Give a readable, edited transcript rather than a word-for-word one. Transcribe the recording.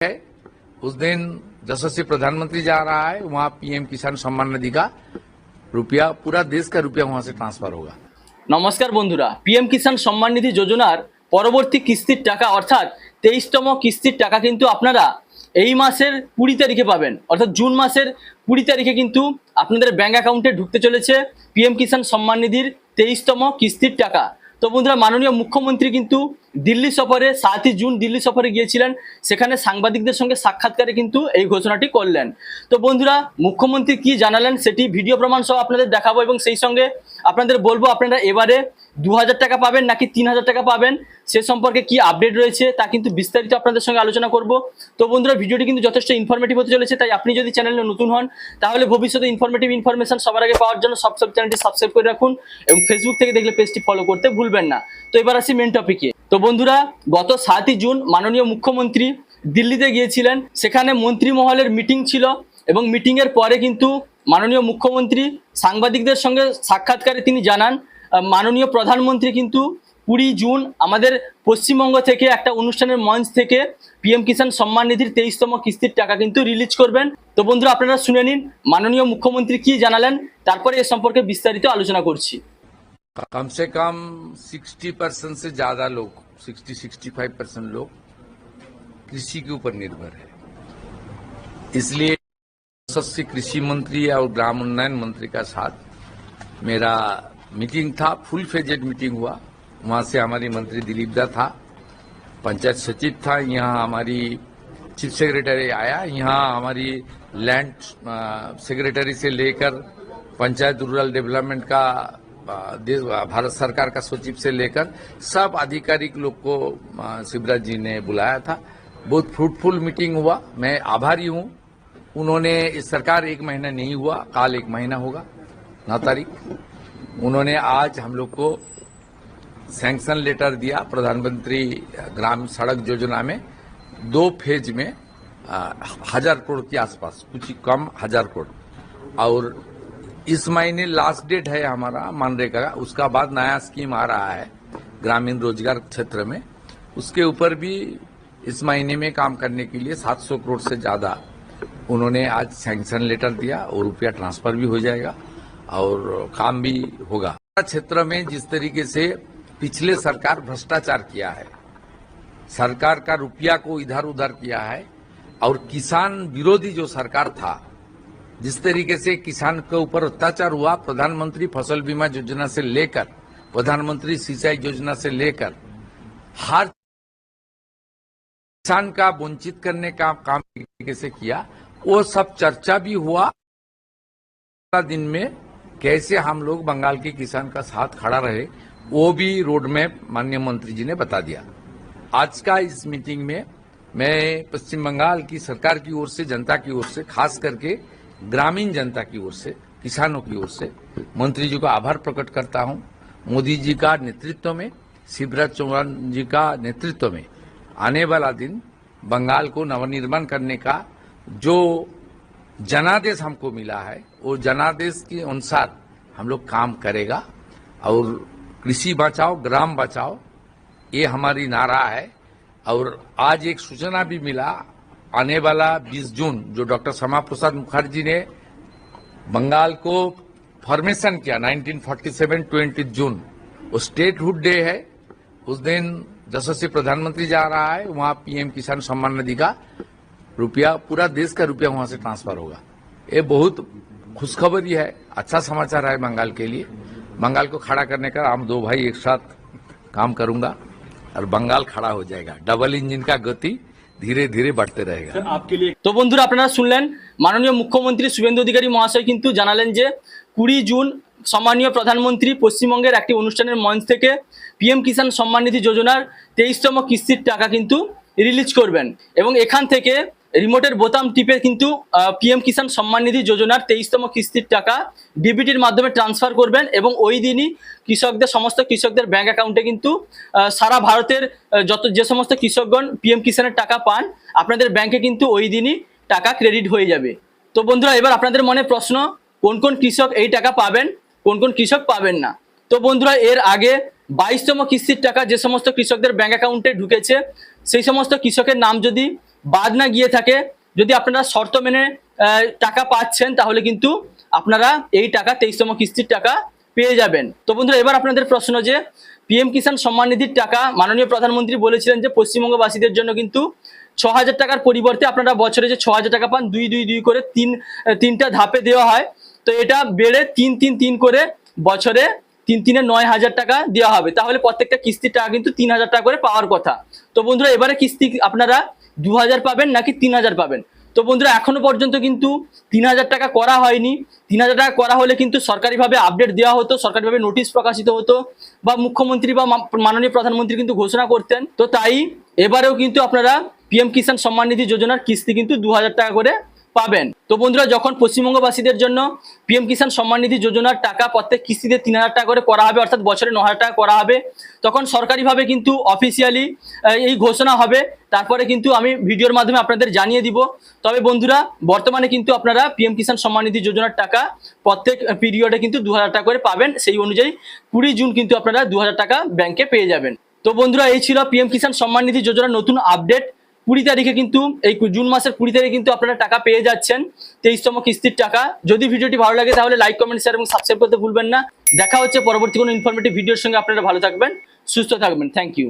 है उस दिन यशस्वी प्रधानमंत्री जा रहा है, वहाँ पीएम किसान सम्मान निधि का रुपया, पूरा देश का रुपया वहाँ से ट्रांसफर होगा। नमस्कार बंधुरा, पीएम किसान सम्मान निधि योजनार परवर्ती किस्तिर टाका अर्थात 23तम किस्तिर टाका किन्तु आपनारा এই মাসের 20 তারিখে পাবেন, অর্থাৎ জুন মাসের 20 তারিখে কিন্তু আপনাদের ব্যাংক অ্যাকাউন্টে ঢুকতে চলেছে পিএম কিষাণ সম্মান নিধির 23তম কিস্তির টাকা। তো বন্ধুরা, মাননীয় মুখ্যমন্ত্রী কিন্তু দিল্লি সফরে 7 জুন দিল্লি সফরে গিয়েছিলেন, সেখানে সাংবাদিকদের সঙ্গে সাক্ষাৎকারে কিন্তু এই ঘোষণাটি করলেন। তো বন্ধুরা, মুখ্যমন্ত্রী কি জানালেন সেটি ভিডিও প্রমাণ সহ আপনাদের দেখাবো এবং সেই সঙ্গে আপনাদের বলবো আপনারা এবারে 2000 টাকা পাবেন নাকি 3000 টাকা পাবেন সে সম্পর্কে কি আপডেট রয়েছে তা কিন্তু বিস্তারিত আপনাদের সঙ্গে আলোচনা করব। তো বন্ধুরা, ভিডিওটি কিন্তু যথেষ্ট ইনফরমেটিভ হতে চলেছে, তাই আপনি যদি চ্যানেলে নতুন হন তাহলে ভবিষ্যতে ইনফরমেটিভ ইনফরমেশন সবার আগে পাওয়ার জন্য সব চ্যানেলটি সাবস্ক্রাইব করে রাখুন এবং ফেসবুক থেকে দেখলে পেজটি ফলো করতে ভুলবেন না। তো এবার আসি মেন টপিকে। তো বন্ধুরা, গত 7 জুন মাননীয় মুখ্যমন্ত্রী দিল্লিতে গিয়েছিলেন, সেখানে মন্ত্রী মহলের মিটিং ছিল এবং মিটিং এর পরে কিন্তু মাননীয় মুখ্যমন্ত্রী সাংবাদিকদের সঙ্গে সাক্ষাৎকারে তিনি জানান মাননীয় প্রধানমন্ত্রী কিন্তু 20 জুন আমাদের পশ্চিমবঙ্গ থেকে একটা অনুষ্ঠানের মঞ্চ থেকে পিএম কিষাণ সম্মান নিধির 23তম কিস্তির টাকা কিন্তু রিলিজ করবেন। তো বন্ধুরা, আপনারা শুনে নিন মাননীয় মুখ্যমন্ত্রী কি জানালেন, তারপরে এ সম্পর্কে বিস্তারিত আলোচনা করছি। कम से कम 60% से ज्यादा लोग, 60-65% लोग कृषि के ऊपर निर्भर है। इसलिए यशस्वी कृषि मंत्री और ग्राम उन्नयन मंत्री का साथ मेरा मीटिंग था, फुल फेजेड मीटिंग हुआ। वहां से हमारी मंत्री दिलीप दा था, पंचायत सचिव था, यहाँ हमारी चीफ सेक्रेटरी आया, यहाँ हमारी लैंड सेक्रेटरी से लेकर पंचायत रूरल डेवलपमेंट का भारत सरकार का सचिव से लेकर सब आधिकारिक लोग को शिवराज जी ने बुलाया था। बहुत फ्रूटफुल मीटिंग हुआ, मैं आभारी हूँ। उन्होंने, इस सरकार 1 महीना नहीं हुआ, काल 1 महीना होगा 9 तारीख। उन्होंने आज हम लोग को सैंक्शन लेटर दिया प्रधानमंत्री ग्राम सड़क योजना में 2 फेज में 1000 करोड़ के आसपास, कुछ कम 1000 करोड़। और इस महीने लास्ट डेट है हमारा मनरेगा का, उसका बाद नया स्कीम आ रहा है ग्रामीण रोजगार क्षेत्र में, उसके ऊपर भी इस महीने में काम करने के लिए 700 करोड़ से ज्यादा उन्होंने आज सैंक्शन लेटर दिया और रुपया ट्रांसफर भी हो जाएगा और काम भी होगा। क्षेत्र में जिस तरीके से पिछले सरकार भ्रष्टाचार किया है, सरकार का रुपया को इधर उधर किया है, और किसान विरोधी जो सरकार था, जिस तरीके से किसान के ऊपर अत्याचार हुआ, प्रधानमंत्री फसल बीमा योजना से लेकर प्रधानमंत्री सिंचाई योजना से लेकर हर किसान का वंचित करने का काम तरीके से किया, वो सब चर्चा भी हुआ। दिन में कैसे हम लोग बंगाल के किसान का साथ खड़ा रहे, वो भी रोड मैप माननीय मंत्री जी ने बता दिया। आज का इस मीटिंग में मैं पश्चिम बंगाल की सरकार की ओर से, जनता की ओर से, खास करके ग्रामीण जनता की ओर से, किसानों की ओर से मंत्री जी को आभार प्रकट करता हूं। मोदी जी का नेतृत्व में, शिवराज चौहान जी का नेतृत्व में आने वाला दिन बंगाल को नवनिर्माण करने का जो जनादेश हमको मिला है, वो जनादेश के अनुसार हम लोग काम करेगा। और कृषि बचाओ ग्राम बचाओ, ये हमारी नारा है। और आज एक सूचना भी मिला, आने वाला 20 जून जो डॉक्टर श्यामा प्रसाद मुखर्जी ने बंगाल को फॉर्मेशन किया 1947, 20 जून वो स्टेटहुड डे है। उस दिन यशस्वी प्रधानमंत्री जा रहा है, वहाँ पीएम किसान सम्मान निधि का रुपया, पूरा देश का रुपया वहाँ से ट्रांसफर होगा। ये बहुत खुशखबरी है, अच्छा समाचार है बंगाल के लिए। बंगाल को खड़ा करने का हम 2 भाई एक साथ काम करूंगा और बंगाल खड़ा हो जाएगा। डबल इंजन का गति ধীরে ধীরে বাড়তে रहेगा आपके लिए। তো বন্ধুরা, আপনারা শুনলেন মাননীয় মুখ্যমন্ত্রী শুভেন্দু অধিকারী মহাশয় কিন্তু জানালেন যে 20 জুন সম্মানীয় প্রধানমন্ত্রী পশ্চিমবঙ্গের একটি অনুষ্ঠানের মঞ্চ থেকে পিএম কিষাণ সম্মান নিধি যোজনার 23তম কিস্তির টাকা কিন্তু রিলিজ করবেন এবং এখান থেকে রিমোটের বোতাম টিপে কিন্তু পিএম কিষাণ সম্মান নিধি যোজনার 23তম কিস্তির টাকা ডিবিটির মাধ্যমে ট্রান্সফার করবেন এবং ওই দিনই সমস্ত কৃষকদের ব্যাংক অ্যাকাউন্টে কিন্তু সারা ভারতের যে সমস্ত কৃষকগণ পিএম কিষাণের টাকা পান, আপনাদের ব্যাংকে কিন্তু ওই দিনই টাকা ক্রেডিট হয়ে যাবে। তো বন্ধুরা, এবার আপনাদের মনে প্রশ্ন, কোন কোন কৃষক এই টাকা পাবেন, কোন কোন কৃষক পাবেন না। তো বন্ধুরা, এর আগে 22তম কিস্তির টাকা যে সমস্ত কৃষকদের ব্যাংক অ্যাকাউন্টে ঢুকেছে সেই সমস্ত কৃষকের নাম যদি বাদ না গিয়ে থাকে, যদি আপনারা শর্ত মেনে টাকা পাচ্ছেন, তাহলে কিন্তু আপনারা এই টাকা 23তম কিস্তির টাকা পেয়ে যাবেন। তো বন্ধুরা, এবার আপনাদের প্রশ্ন যে পিএম কিষাণ সম্মান নিধির টাকা মাননীয় প্রধানমন্ত্রী বলেছিলেন যে পশ্চিমবঙ্গবাসীদের জন্য কিন্তু 6,000 টাকার পরিবর্তে আপনারা বছরে যে 6,000 টাকা পান, 2 করে তিনটা ধাপে দেওয়া হয়। তো এটা বেড়ে 3 করে বছরে 3 9,000 টাকা দেওয়া হবে। তাহলে প্রত্যেকটা কিস্তির টাকা কিন্তু 3,000 টাকা করে পাওয়ার কথা। তো বন্ধুরা, এবারে কিস্তি আপনারা 2,000 পাবেন নাকি 3,000 পাবেন? তো বন্ধুরা, এখনো পর্যন্ত কিন্তু 3,000 টাকা করা হয়নি। 3,000 টাকা করা হলে কিন্তু সরকারিভাবে আপডেট দেওয়া হতো, সরকারিভাবে নোটিশ প্রকাশিত হতো, বা মুখ্যমন্ত্রী বা মাননীয় প্রধানমন্ত্রী কিন্তু ঘোষণা করতেন। তো তাই এবারেও কিন্তু আপনারা পিএম কিষাণ সম্মান নিধি যোজনার কিস্তি কিন্তু 2,000 টাকা করে পাবেন। তো বন্ধুরা, যখন পশ্চিমবঙ্গবাসীদের জন্য পিএম কিষাণ সম্মান নিধি যোজনার টাকা প্রত্যেক কিস্তিতে 3,000 টাকা করে করা হবে, অর্থাৎ বছরে 9,000 টাকা করা হবে, তখন সরকারিভাবে কিন্তু অফিসিয়ালি এই ঘোষণা হবে। তারপরে কিন্তু আমি ভিডিওর মাধ্যমে আপনাদের জানিয়ে দিব। তবে বন্ধুরা, বর্তমানে কিন্তু আপনারা পিএম কিষাণ সম্মান নিধি যোজনার টাকা প্রত্যেক পিরিয়ডে কিন্তু 2,000 টাকা করে পাবেন। সেই অনুযায়ী 20 জুন কিন্তু আপনারা 2,000 টাকা ব্যাংকে পেয়ে যাবেন। তো বন্ধুরা, এই ছিল পিএম কিষাণ সম্মান নিধি যোজনার নতুন আপডেট। 20 তারিখে কিন্তু এই জুন মাসের 20 তারিখে কিন্তু আপনারা টাকা পেয়ে যাচ্ছেন 23তম কিস্তির টাকা। যদি ভিডিওটি ভালো লাগে তাহলে লাইক, কমেন্ট, শেয়ার এবং সাবস্ক্রাইব করতে ভুলবেন না। দেখা হচ্ছে পরবর্তী কোনো ইনফরমেটিভ ভিডিওর সঙ্গে। আপনারা ভালো থাকবেন, সুস্থ থাকবেন। Thank you.